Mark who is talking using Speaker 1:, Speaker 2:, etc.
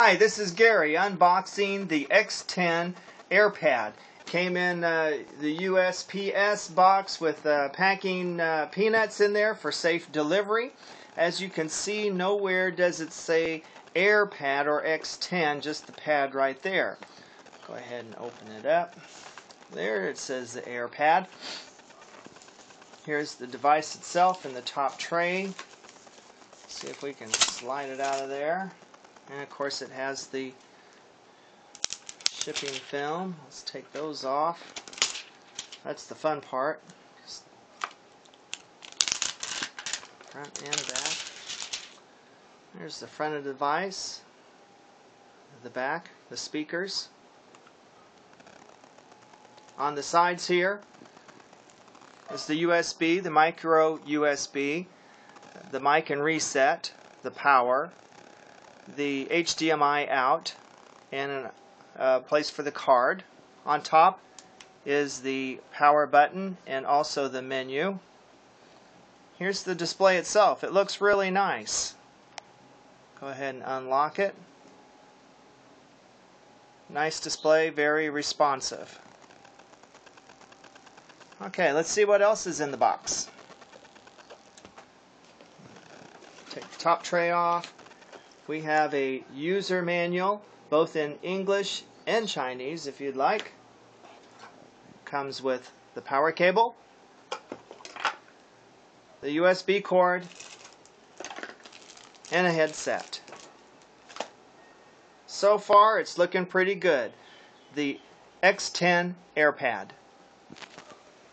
Speaker 1: Hi, this is Gary unboxing the X10 airpad. Came in the USPS box with packing peanuts in there for safe delivery. As you can see, nowhere does it say airpad or X10, just the pad right there. Go ahead and open it up. There it says the airpad. Here's the device itself in the top tray. See if we can slide it out of there. And of course it has the shipping film. Let's take those off. That's the fun part. Front and back. There's the front of the device. The back, the speakers. On the sides here is the USB, the micro USB, the mic and reset, the power, the HDMI out, and a place for the card. On top is the power button and also the menu. Here's the display itself. It looks really nice. Go ahead and unlock it. Nice display, very responsive. Okay, let's see what else is in the box. Take the top tray off. We have a user manual, both in English and Chinese if you'd like. Comes with the power cable, the USB cord, and a headset. So far it's looking pretty good. The X10 airpad.